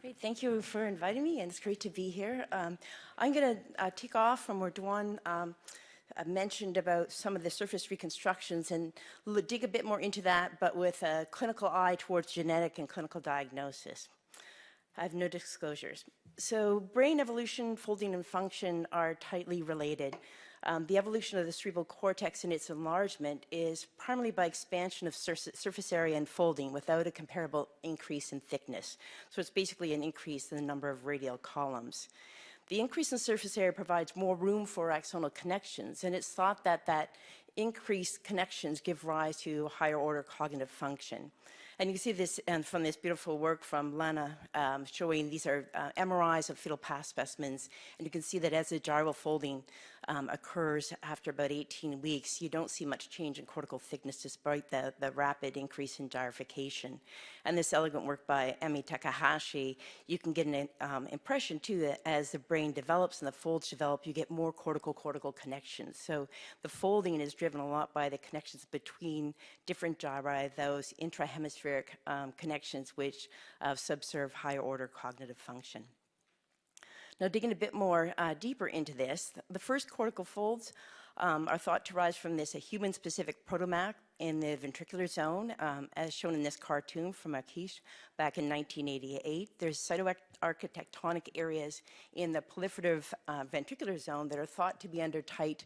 Great, thank you for inviting me, and it's great to be here. I'm going to take off from where Dwan mentioned about some of the surface reconstructions and dig a bit more into that, but with a clinical eye towards genetic and clinical diagnosis. I have no disclosures. So brain evolution, folding, and function are tightly related. The evolution of the cerebral cortex and its enlargement is primarily by expansion of surface area and folding without a comparable increase in thickness. So it's basically an increase in the number of radial columns. The increase in surface area provides more room for axonal connections, and it's thought that increased connections give rise to higher order cognitive function. And you can see this from this beautiful work from Lana showing these are MRIs of fetal past specimens. And you can see that as the gyral folding occurs after about 18 weeks, you don't see much change in cortical thickness despite the rapid increase in gyrification. And this elegant work by Emi Takahashi, you can get an impression too that as the brain develops and the folds develop, you get more cortical connections. So the folding is driven a lot by the connections between different gyri, those intrahemispheric connections which subserve higher order cognitive function. Now, digging a bit more deeper into this, the first cortical folds are thought to rise from this a human-specific protomac in the ventricular zone, as shown in this cartoon from Akish back in 1988. There's cytoarchitectonic areas in the proliferative ventricular zone that are thought to be under tight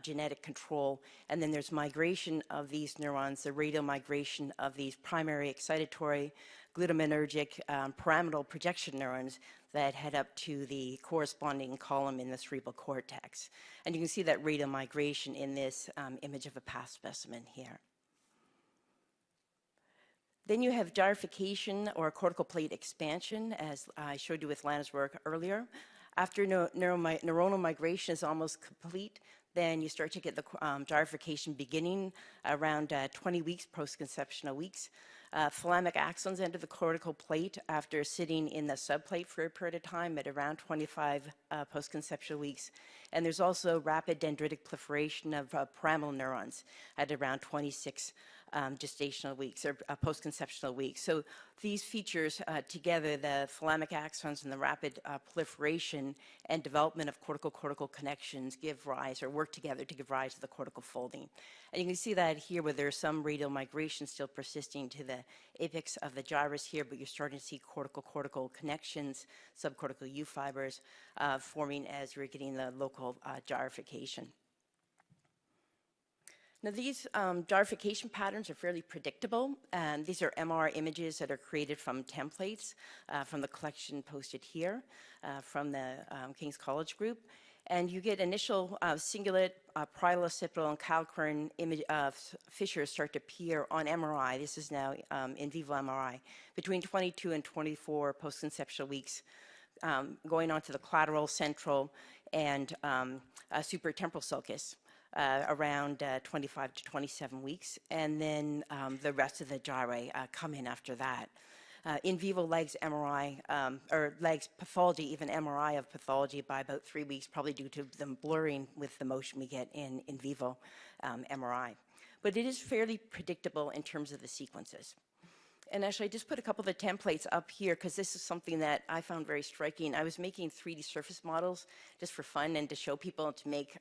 genetic control. And then there's migration of these neurons, the radial migration of these primary excitatory, glutamatergic, pyramidal projection neurons that head up to the corresponding column in the cerebral cortex. And you can see that radial migration in this image of a past specimen here. Then you have gyrification or cortical plate expansion, as I showed you with Lana's work earlier. After neuronal migration is almost complete, then you start to get the gyrification beginning around 20 weeks, post-conceptional weeks. Thalamic axons enter the cortical plate after sitting in the subplate for a period of time at around 25 post-conceptual weeks. And there's also rapid dendritic proliferation of pyramidal neurons at around 26 gestational weeks or post-conceptual weeks. So these features together, the thalamic axons and the rapid proliferation and development of cortical connections give rise or work together to give rise to the cortical folding. And you can see that here where there's some radial migration still persisting to the apex of the gyrus here, but you're starting to see cortical connections, subcortical U fibers forming as you're getting the local gyrification. Now, these gyrification patterns are fairly predictable. These are MR images that are created from templates from the collection posted here from the King's College group. And you get initial cingulate, parietal-occipital, and calcarine fissures start to appear on MRI. This is now in vivo MRI, between 22 and 24 post-conceptual weeks, going on to the collateral, central, and supratemporal sulcus. Around 25 to 27 weeks, and then the rest of the gyri come in after that. In vivo legs MRI, or legs pathology, even MRI of pathology by about 3 weeks, probably due to them blurring with the motion we get in vivo MRI. But it is fairly predictable in terms of the sequences. And actually, I just put a couple of the templates up here because this is something that I found very striking. I was making 3D surface models just for fun and to show people to make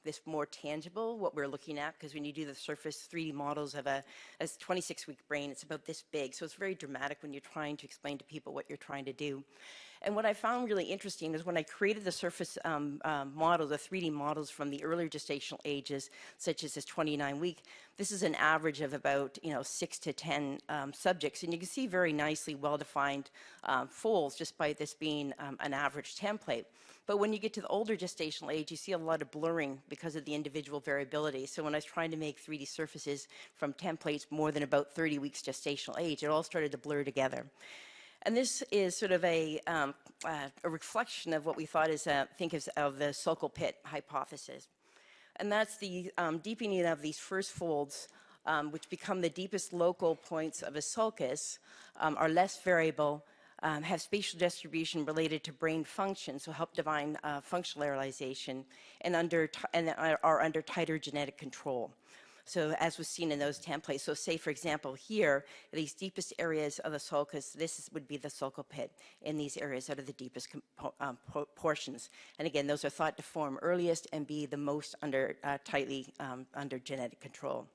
this more tangible, what we're looking at, because when you do the surface 3D models of a 26-week brain, it's about this big. So it's very dramatic when you're trying to explain to people what you're trying to do. And what I found really interesting is when I created the surface model, the 3D models from the earlier gestational ages, such as this 29-week, this is an average of about 6 to 10 subjects. And you can see very nicely well-defined folds, despite this being an average template. But when you get to the older gestational age, you see a lot of blurring because of the individual variability. So when I was trying to make 3D surfaces from templates more than about 30 weeks gestational age, it all started to blur together. And this is sort of a reflection of what we thought is, think of the sulcal pit hypothesis. And that's the deepening of these first folds, which become the deepest local points of a sulcus, are less variable, have spatial distribution related to brain function, so help define functional arealization, and are under tighter genetic control. So as was seen in those templates, so say for example here, these deepest areas of the sulcus, would be the sulcal pit in these areas that are the deepest portions. And again, those are thought to form earliest and be the most tightly under genetic control.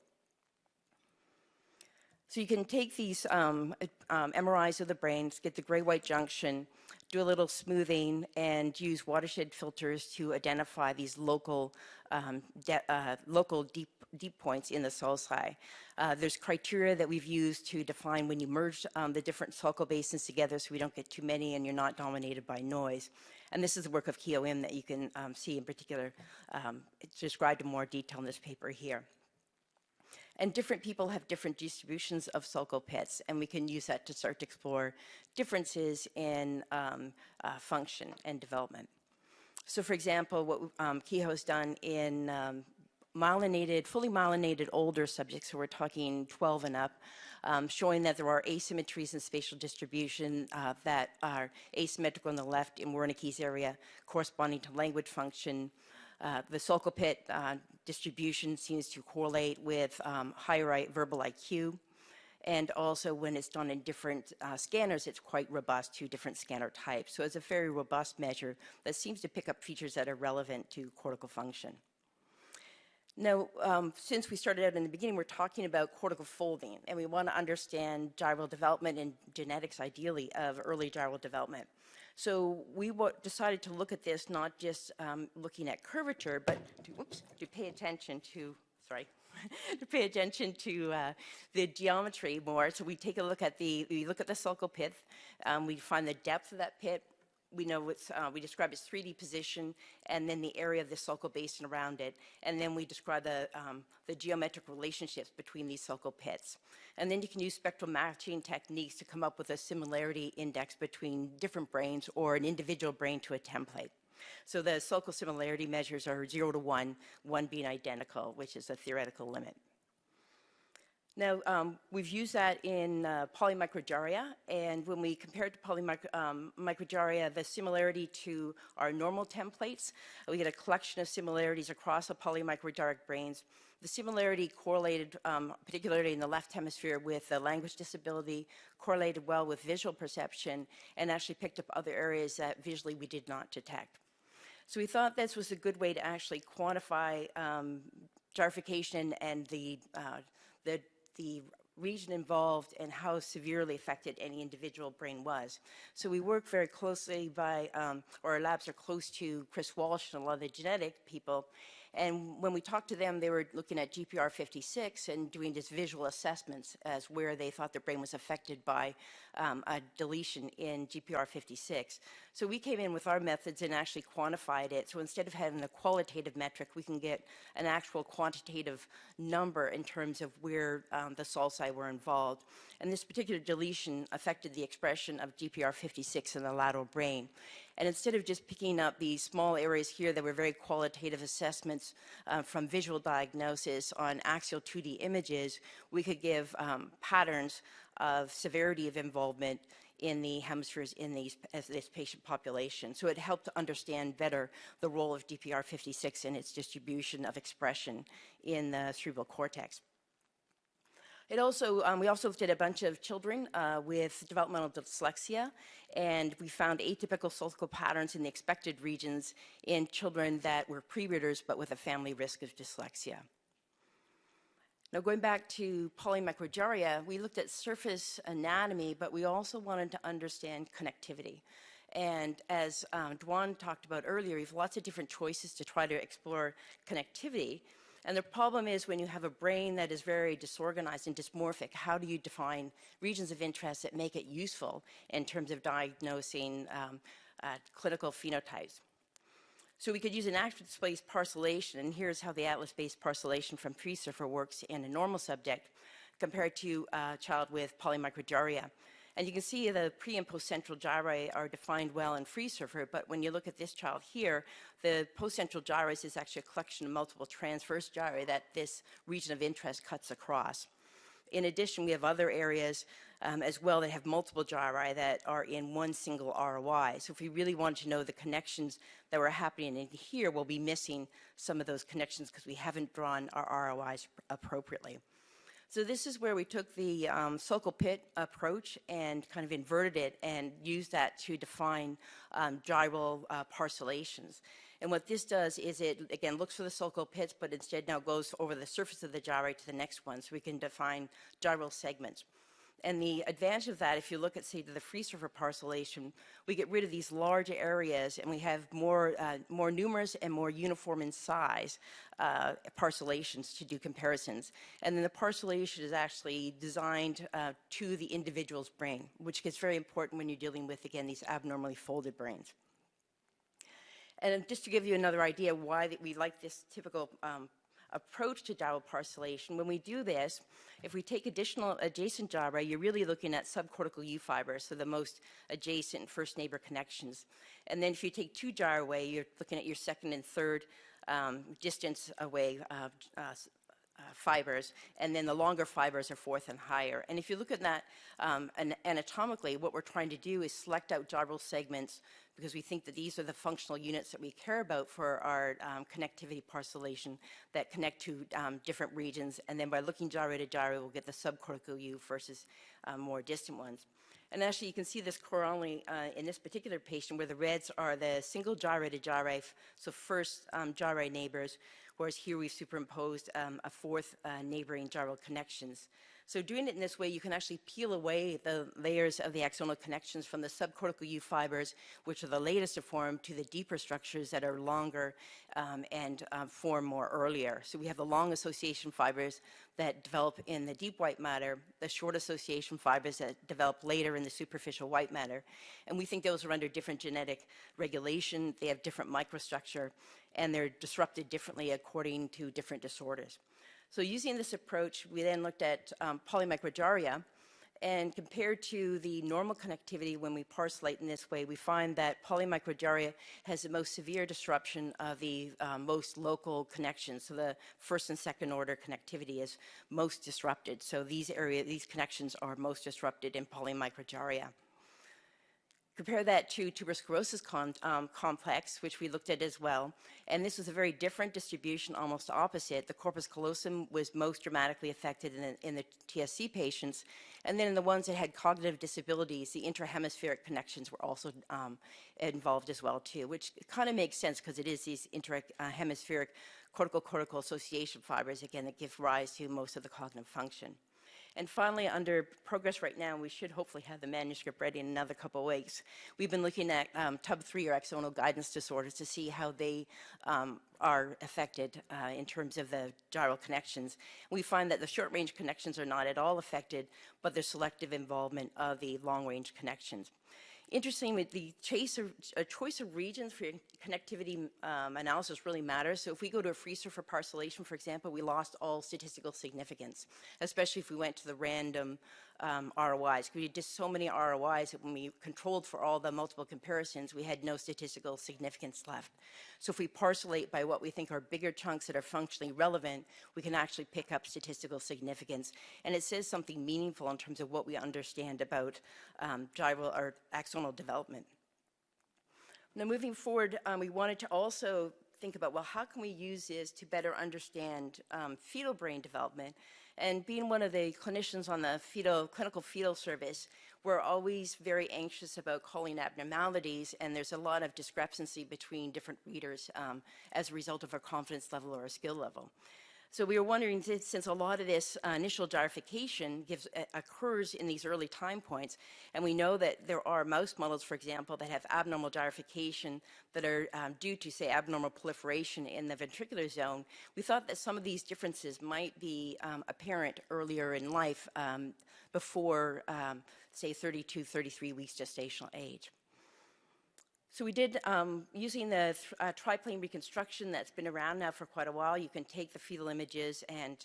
So you can take these MRIs of the brains, get the gray-white junction, do a little smoothing, and use watershed filters to identify these local deep points in the sulci. There's criteria that we've used to define when you merge the different sulcal basins together so we don't get too many and you're not dominated by noise. And this is the work of KOM that you can see in particular. It's described in more detail in this paper here. And different people have different distributions of sulcal pits, and we can use that to start to explore differences in function and development. So for example, what Kehoe's done in fully myelinated older subjects, so we're talking 12 and up, showing that there are asymmetries in spatial distribution that are asymmetrical on the left in Wernicke's area corresponding to language function. The sulcal pit distribution seems to correlate with higher verbal IQ. And also when it's done in different scanners, it's quite robust to different scanner types. So it's a very robust measure that seems to pick up features that are relevant to cortical function. Now, since we started out in the beginning, we're talking about cortical folding, and we want to understand gyral development and genetics, ideally, of early gyral development. So we decided to look at this not just looking at curvature, but to pay attention to, to pay attention to the geometry more. So we take a look at the sulcal pit, we find the depth of that pit. We know we describe its 3D position and then the area of the sulcal basin around it. And then we describe the geometric relationships between these sulcal pits. And then you can use spectral matching techniques to come up with a similarity index between different brains or an individual brain to a template. So the sulcal similarity measures are 0 to 1, 1 being identical, which is a theoretical limit. Now, we've used that in Polymicrogyria, and when we compared to Polymicrogyria, the similarity to our normal templates, we get a collection of similarities across the polymicrogyric brains. The similarity correlated, particularly in the left hemisphere, with language disability, correlated well with visual perception, and actually picked up other areas that visually we did not detect. So we thought this was a good way to actually quantify gyrification and the region involved and how severely affected any individual brain was. So we work very closely or our labs are close to Chris Walsh and a lot of the genetic people. And when we talked to them, they were looking at GPR 56 and doing just visual assessments as where they thought their brain was affected by a deletion in GPR 56. So we came in with our methods and actually quantified it. So instead of having a qualitative metric, we can get an actual quantitative number in terms of where the sulci were involved. And this particular deletion affected the expression of GPR 56 in the lateral brain. And instead of just picking up these small areas here that were very qualitative assessments from visual diagnosis on axial 2D images, we could give patterns of severity of involvement in the hemispheres in this patient population. So it helped to understand better the role of GPR 56 in its distribution of expression in the cerebral cortex. We also looked at a bunch of children with developmental dyslexia, and we found atypical sulcal patterns in the expected regions in children that were pre-readers but with a family risk of dyslexia. Now, going back to polymicrogyria, we looked at surface anatomy, but we also wanted to understand connectivity. And as Dwan talked about earlier, we have lots of different choices to try to explore connectivity. And the problem is when you have a brain that is very disorganized and dysmorphic, how do you define regions of interest that make it useful in terms of diagnosing clinical phenotypes? So we could use an atlas-based parcellation, and here's how the atlas-based parcellation from pre-surfer works in a normal subject compared to a child with polymicrogyria. And you can see the pre- and post-central gyri are defined well in free surfer, but when you look at this child here, the post-central gyrus is actually a collection of multiple transverse gyri that this region of interest cuts across. In addition, we have other areas as well that have multiple gyri that are in one single ROI. So if we really wanted to know the connections that were happening in here, we'll be missing some of those connections because we haven't drawn our ROIs appropriately. So this is where we took the Sulcal pit approach and kind of inverted it and used that to define gyral parcellations. And what this does is it, again, looks for the sulcal pits, but instead now goes over the surface of the gyri to the next one, so we can define gyral segments. And the advantage of that, if you look at, say, the free surface parcellation, we get rid of these large areas, and we have more numerous and more uniform in size parcellations to do comparisons. And then the parcellation is actually designed to the individual's brain, which gets very important when you're dealing with, again, these abnormally folded brains. And just to give you another idea why we like this typical approach to gyral parcellation, when we do this, if we take adjacent gyri, you're really looking at subcortical U fibers, so the most adjacent first neighbor connections. And then if you take two gyri away, you're looking at your second and third distance away fibers, and then the longer fibers are fourth and higher. And if you look at that anatomically, what we're trying to do is select out gyral segments because we think that these are the functional units that we care about for our connectivity parcellation that connect to different regions. And then by looking gyri to gyri, we'll get the subcortical U versus more distant ones. And actually, you can see this coronally in this particular patient where the reds are the single gyri to gyri, so first gyri neighbors, whereas here we've superimposed a fourth neighboring gyral connections. So doing it in this way, you can actually peel away the layers of the axonal connections from the subcortical U fibers, which are the latest to form, to the deeper structures that are longer and form more earlier. So we have the long association fibers that develop in the deep white matter, the short association fibers that develop later in the superficial white matter. And we think those are under different genetic regulation. They have different microstructure, and they're disrupted differently according to different disorders. So using this approach, we then looked at Polymicrogyria, and compared to the normal connectivity when we parcellate in this way, we find that Polymicrogyria has the most severe disruption of the most local connections. So the first and second order connectivity is most disrupted. So these connections are most disrupted in Polymicrogyria. Compare that to tuberous sclerosis complex, which we looked at as well. And this was a very different distribution, almost opposite. The corpus callosum was most dramatically affected in the TSC patients. And then in the ones that had cognitive disabilities, the intrahemispheric connections were also involved as well, too, which kind of makes sense because it is these intrahemispheric cortical-cortical association fibers, again, that give rise to most of the cognitive function. And finally, under progress right now, we should hopefully have the manuscript ready in another couple of weeks. We've been looking at TUB3 or axonal guidance disorders to see how they are affected in terms of the gyral connections. We find that the short-range connections are not at all affected, but there's selective involvement of the long-range connections. Interestingly, the choice of regions for your connectivity analysis really matters. So if we go to a free surface parcellation, for example, we lost all statistical significance, especially if we went to the random ROIs. We had just so many ROIs that when we controlled for all the multiple comparisons, we had no statistical significance left. So if we parcellate by what we think are bigger chunks that are functionally relevant, we can actually pick up statistical significance. And it says something meaningful in terms of what we understand about gyral or axonal development. Now moving forward, we wanted to also think about, well, how can we use this to better understand fetal brain development? And being one of the clinicians on the clinical fetal service, we're always very anxious about calling abnormalities, and there's a lot of discrepancy between different readers as a result of our confidence level or our skill level. So we were wondering, since a lot of this initial gyrification occurs in these early time points, and we know that there are mouse models, for example, that have abnormal gyrification that are due to, say, abnormal proliferation in the ventricular zone, we thought that some of these differences might be apparent earlier in life before, say, 32, 33 weeks gestational age. So we did, using the triplane reconstruction that's been around now for quite a while, you can take the fetal images and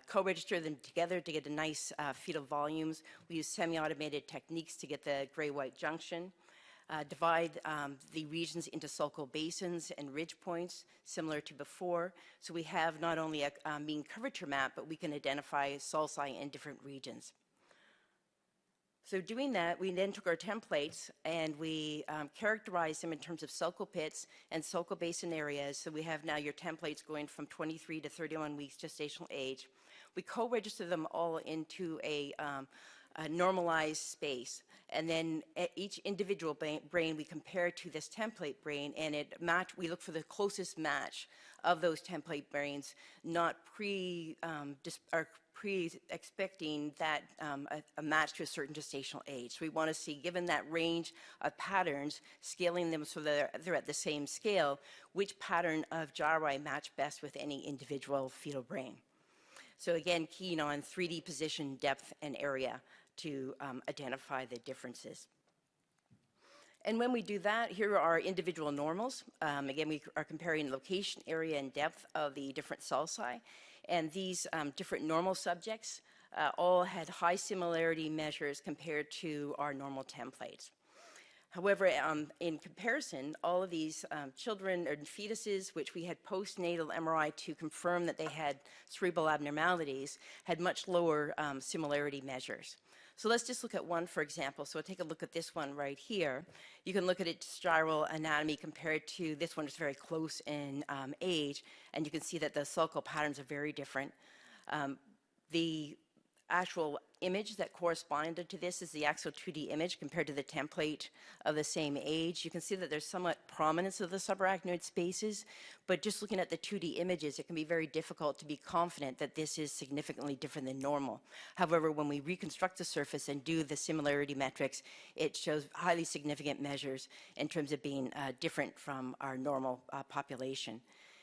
co-register them together to get a nice fetal volumes. We use semi-automated techniques to get the gray-white junction. Divide the regions into sulcal basins and ridge points, similar to before. So we have not only a mean curvature map, but we can identify sulci in different regions. So doing that, we then took our templates and we characterized them in terms of sulcal pits and sulcal basin areas. So we have now your templates going from 23 to 31 weeks gestational age. We co-register them all into a normalized space. And then at each individual brain, we compare it to this template brain, and we look for the closest match of those template brains, not pre-expecting that a match to a certain gestational age. So we want to see, given that range of patterns, scaling them so that they're at the same scale, which pattern of gyri match best with any individual fetal brain. So again, keying on 3D position, depth, and area to identify the differences. And when we do that, here are our individual normals. Again, we are comparing location, area, and depth of the different sulci. And these different normal subjects all had high similarity measures compared to our normal templates. However, in comparison, all of these children and fetuses, which we had postnatal MRI to confirm that they had cerebral abnormalities, had much lower similarity measures. So let's just look at one, for example. So take a look at this one right here. You can look at its gyral anatomy compared to this one, which is very close in age, and you can see that the sulcal patterns are very different. The actual image that corresponded to this is the actual 2D image compared to the template of the same age. You can see that there's somewhat prominence of the subarachnoid spaces, but just looking at the 2D images, it can be very difficult to be confident that this is significantly different than normal. However, when we reconstruct the surface and do the similarity metrics, it shows highly significant measures in terms of being different from our normal population.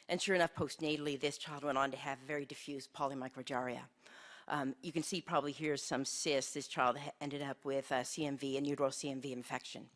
And sure enough, postnatally, this child went on to have very diffuse polymicrogyria. You can see probably here some cysts. This child ended up with CMV, an uterine CMV infection.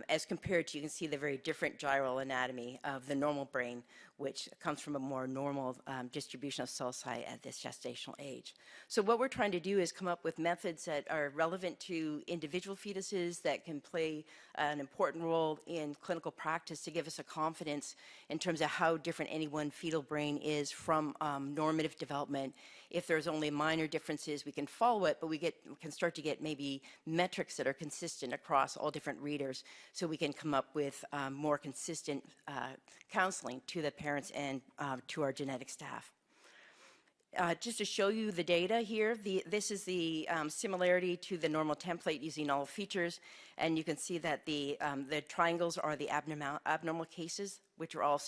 As compared to, you can see the very different gyral anatomy of the normal brain, which comes from a more normal distribution of sulci at this gestational age. So what we're trying to do is come up with methods that are relevant to individual fetuses that can play an important role in clinical practice to give us a confidence in terms of how different any one fetal brain is from normative development. If there's only minor differences, we can follow it, but we can start to get maybe metrics that are consistent across all different readers, so we can come up with more consistent counseling to the parents and to our genetic staff. Just to show you the data here, this is the similarity to the normal template using all features, and you can see that the triangles are the abnormal cases, which are all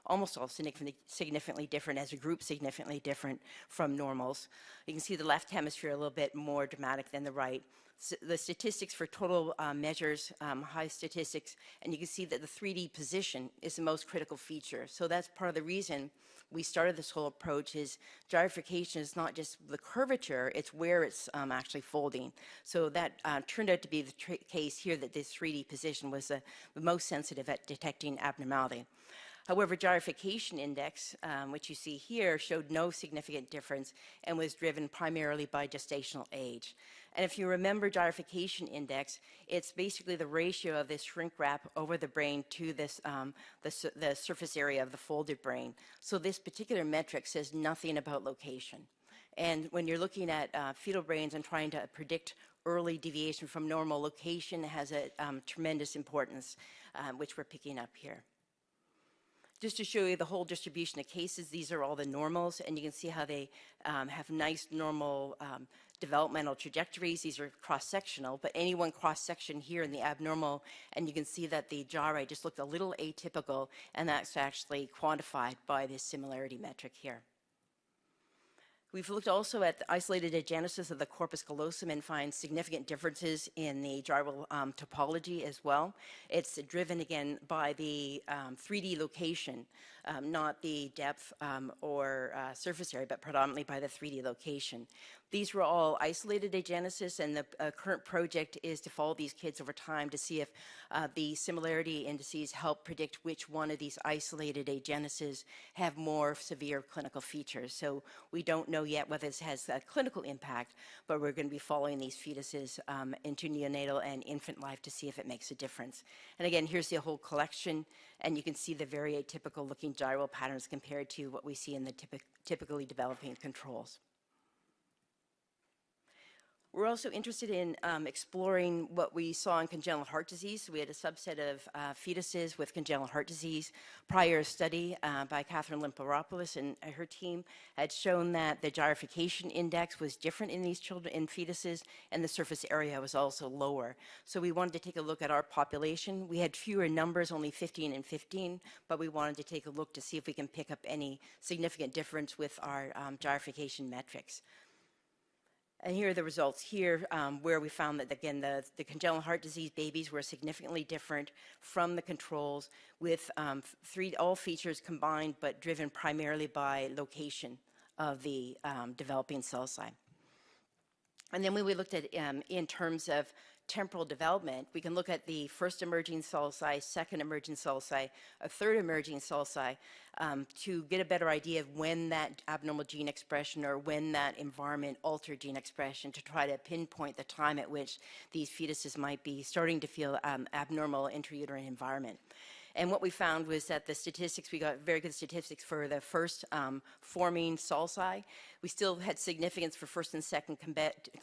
almost all significantly different, as a group significantly different from normals. You can see the left hemisphere a little bit more dramatic than the right. The statistics for total measures, high statistics, and you can see that the 3D position is the most critical feature. So that's part of the reason we started this whole approach. Is gyrification is not just the curvature, it's where it's actually folding. So that turned out to be the case here, that this 3D position was the most sensitive at detecting abnormality. However, gyrification index, which you see here, showed no significant difference and was driven primarily by gestational age. And if you remember gyrification index, it's basically the ratio of this shrink wrap over the brain to this, the surface area of the folded brain. So this particular metric says nothing about location. And when you're looking at fetal brains and trying to predict early deviation from normal, location has a tremendous importance, which we're picking up here. Just to show you the whole distribution of cases, these are all the normals, and you can see how they have nice normal developmental trajectories. These are cross-sectional, but any one cross-section here in the abnormal, and you can see that the gyri just looked a little atypical, and that's actually quantified by this similarity metric here. We've looked also at the isolated agenesis of the corpus callosum and find significant differences in the gyral topology as well. It's driven again by the 3D location, not the depth or surface area, but predominantly by the 3D location. These were all isolated agenesis, and the current project is to follow these kids over time to see if the similarity indices help predict which one of these isolated agenesis have more severe clinical features. So we don't know yet whether this has a clinical impact, but we're going to be following these fetuses into neonatal and infant life to see if it makes a difference. And again, here's the whole collection, and you can see the very atypical looking gyral patterns compared to what we see in the typically developing controls. We're also interested in exploring what we saw in congenital heart disease. So we had a subset of fetuses with congenital heart disease. Prior study by Catherine Limperopoulos and her team had shown that the gyrification index was different in these children, in fetuses, and the surface area was also lower. So we wanted to take a look at our population. We had fewer numbers, only 15 and 15, but we wanted to take a look to see if we can pick up any significant difference with our gyrification metrics. And here are the results here, where we found that, again, the congenital heart disease babies were significantly different from the controls, with all features combined, but driven primarily by location of the developing sulci. And then when we looked at in terms of temporal development, we can look at the first emerging sulci, second emerging sulci, a third emerging sulci, to get a better idea of when that abnormal gene expression or when that environment altered gene expression, to try to pinpoint the time at which these fetuses might be starting to feel abnormal intrauterine environment. And what we found was that the statistics, we got very good statistics for the first forming sulci. We still had significance for first and second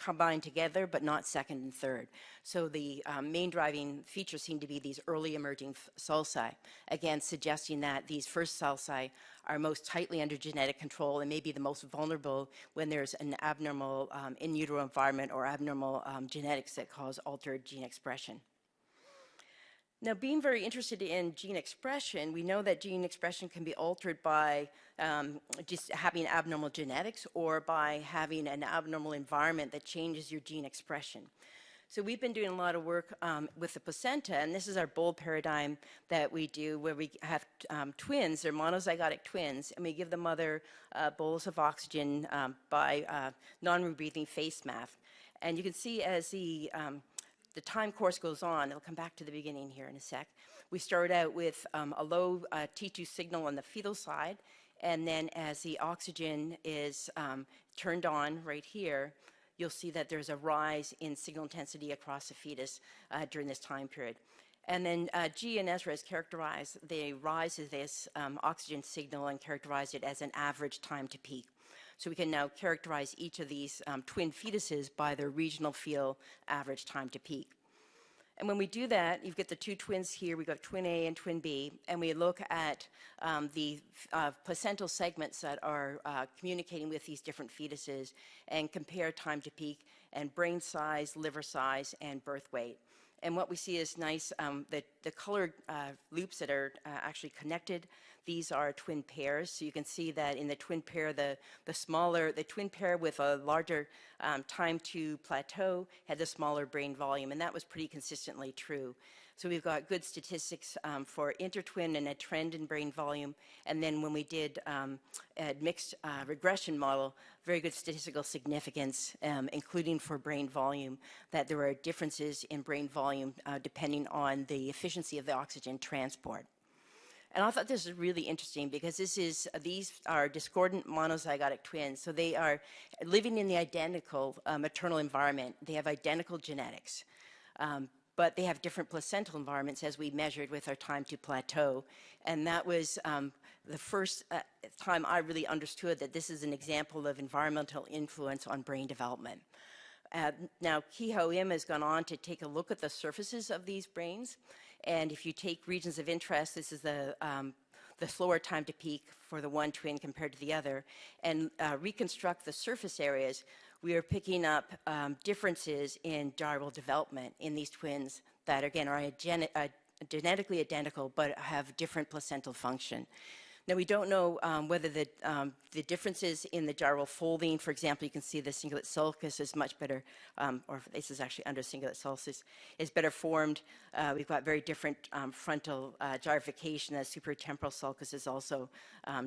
combined together, but not second and third. So the main driving features seem to be these early emerging sulci, again suggesting that these first sulci are most tightly under genetic control and may be the most vulnerable when there's an abnormal in utero environment or abnormal genetics that cause altered gene expression. Now, being very interested in gene expression, we know that gene expression can be altered by just having abnormal genetics or by having an abnormal environment that changes your gene expression. So we've been doing a lot of work with the placenta, and this is our bowl paradigm that we do, where we have twins, they're monozygotic twins, and we give the mother a bolus of oxygen by non-rebreathing face mask. And you can see as the time course goes on, it'll come back to the beginning here in a sec. We start out with a low T2 signal on the fetal side, and then as the oxygen is turned on right here, you'll see that there's a rise in signal intensity across the fetus during this time period. And then G and Ezra has characterized the rise of this oxygen signal and characterized it as an average time to peak. So we can now characterize each of these twin fetuses by their regional field average time to peak. And when we do that, you get the two twins here. We've got twin A and twin B, and we look at the placental segments that are communicating with these different fetuses and compare time to peak and brain size, liver size, and birth weight. And what we see is nice, the colored loops that are actually connected. These are twin pairs. So you can see that in the twin pair, the twin pair with a larger time to plateau had the smaller brain volume, and that was pretty consistently true. So we've got good statistics for intertwin and a trend in brain volume. And then when we did a mixed regression model, very good statistical significance, including for brain volume, that there were differences in brain volume depending on the efficiency of the oxygen transport. And I thought this was really interesting because these are discordant monozygotic twins. So they are living in the identical maternal environment. They have identical genetics. But they have different placental environments, as we measured with our time to plateau. And that was the first time I really understood that this is an example of environmental influence on brain development. Now, Ki-Ho Im has gone on to take a look at the surfaces of these brains. And if you take regions of interest, this is the slower time to peak for the one twin compared to the other, and reconstruct the surface areas, we are picking up differences in gyral development in these twins that, again, are genetically identical but have different placental function. Now, we don't know whether the differences in the gyral folding, for example, you can see the cingulate sulcus is much better, or this is actually under cingulate sulcus, is better formed. We've got very different frontal gyrification. The supratemporal sulcus is also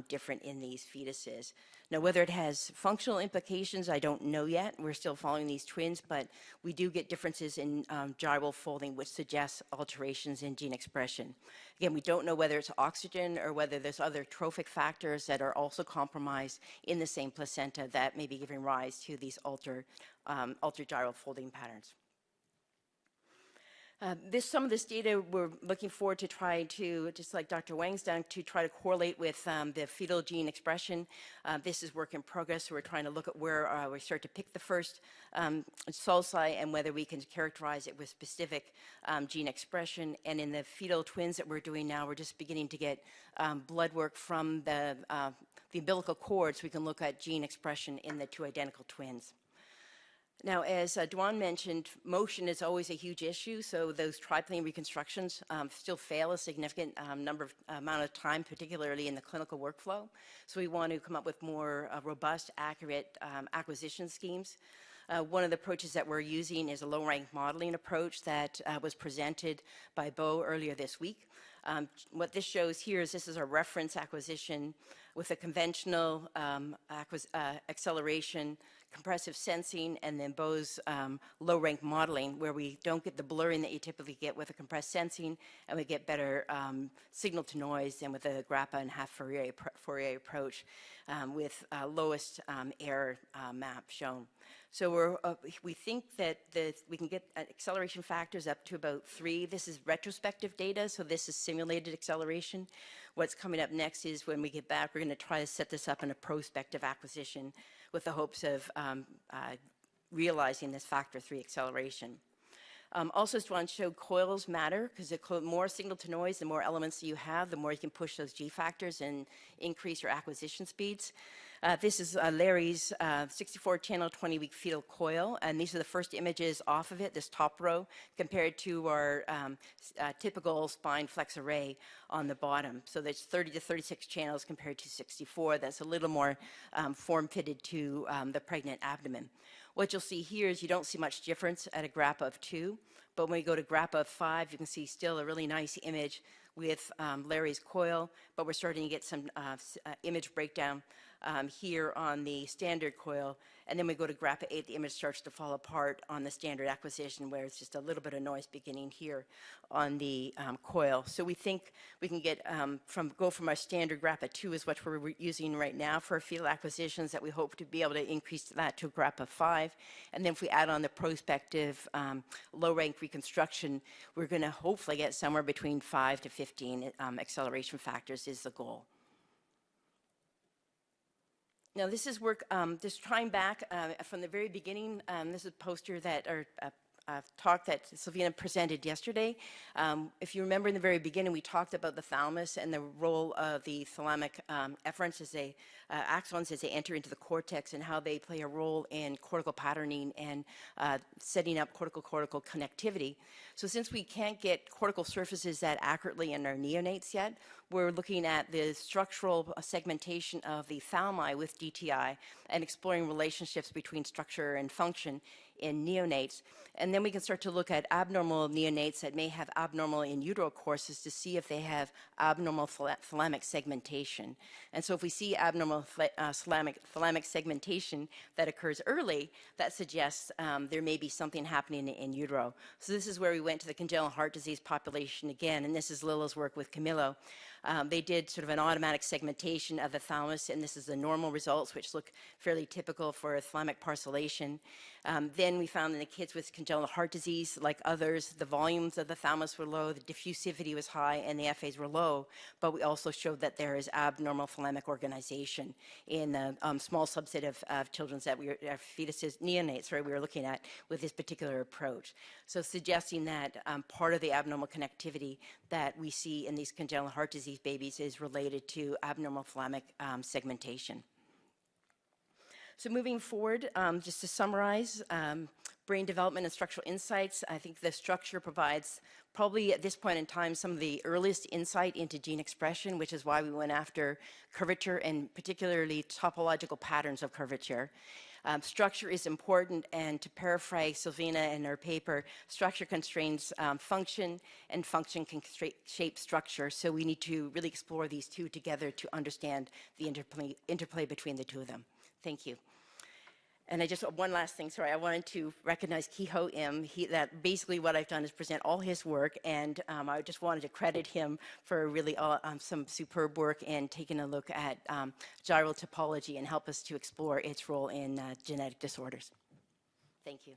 different in these fetuses. Now, whether it has functional implications, I don't know yet. We're still following these twins, but we do get differences in gyral folding, which suggests alterations in gene expression. Again, we don't know whether it's oxygen or whether there's other trophic factors that are also compromised in the same placenta that may be giving rise to these altered gyral folding patterns. Some of this data we're looking forward to try to, just like Dr. Wang's done, to try to correlate with the fetal gene expression. This is work in progress, so we're trying to look at where we start to pick the first sulci and whether we can characterize it with specific gene expression. And in the fetal twins that we're doing now, we're just beginning to get blood work from the umbilical cord so we can look at gene expression in the two identical twins. Now, as Dwan mentioned, motion is always a huge issue, so those triplane reconstructions still fail a significant amount of time, particularly in the clinical workflow. So we want to come up with more robust, accurate acquisition schemes. One of the approaches that we're using is a low-rank modeling approach that was presented by Bo earlier this week. What this shows here is this is a reference acquisition with a conventional acceleration, compressive sensing, and then Bo's low-rank modeling, where we don't get the blurring that you typically get with a compressed sensing, and we get better signal-to-noise than with a Grappa and half Fourier approach with lowest error map shown. So we think that we can get acceleration factors up to about 3. This is retrospective data, so this is simulated acceleration. What's coming up next is when we get back, we're going to try to set this up in a prospective acquisition with the hopes of realizing this factor 3 acceleration. Also, just want to show coils matter, because the more signal to noise, the more elements that you have, the more you can push those G factors and increase your acquisition speeds. This is Larry's 64-channel 20-week fetal coil, and these are the first images off of it, this top row, compared to our typical spine flex array on the bottom. So there's 30 to 36 channels compared to 64. That's a little more form-fitted to the pregnant abdomen. What you'll see here is you don't see much difference at a Grappa of 2, but when we go to Grappa of 5, you can see still a really nice image with Larry's coil, but we're starting to get some image breakdown here on the standard coil. And then we go to Grappa 8, the image starts to fall apart on the standard acquisition, where it's just a little bit of noise beginning here on the coil. So we think we can get go from our standard Grappa 2 is what we're using right now for fetal acquisitions, that we hope to be able to increase that to Grappa 5. And then if we add on the prospective low-rank reconstruction, we're going to hopefully get somewhere between 5 to 15 acceleration factors is the goal. Now, this is work, just trying back from the very beginning. This is a poster that, or a talk that Sylvina presented yesterday. If you remember in the very beginning, we talked about the thalamus and the role of the thalamic efferents as axons as they enter into the cortex, and how they play a role in cortical patterning and setting up cortical-cortical connectivity. So since we can't get cortical surfaces that accurately in our neonates yet, we're looking at the structural segmentation of the thalami with DTI and exploring relationships between structure and function in neonates. And then we can start to look at abnormal neonates that may have abnormal in utero courses to see if they have abnormal thalamic segmentation. And so if we see abnormal thalamic segmentation that occurs early, that suggests there may be something happening in utero. So this is where we went to the congenital heart disease population again, and this is Lila's work with Camillo. They did sort of an automatic segmentation of the thalamus, and this is the normal results, which look fairly typical for thalamic parcellation. Then we found in the kids with congenital heart disease, like others, the volumes of the thalamus were low, the diffusivity was high, and the FAs were low, but we also showed that there is abnormal thalamic organization in a small subset of children that we were, fetuses, neonates, right, we were looking at with this particular approach. So suggesting that part of the abnormal connectivity that we see in these congenital heart disease babies is related to abnormal thalamic segmentation. So moving forward, just to summarize, brain development and structural insights, I think the structure provides probably at this point in time some of the earliest insight into gene expression, which is why we went after curvature and particularly topological patterns of curvature. Structure is important, and to paraphrase Sylvina in her paper, structure constrains function, and function can shape structure. So we need to really explore these two together to understand the interplay between the two of them. Thank you. And I just, one last thing, sorry, I wanted to recognize Kiho Im. That basically what I've done is present all his work, and I just wanted to credit him for really some superb work in taking a look at gyral topology and help us to explore its role in genetic disorders. Thank you.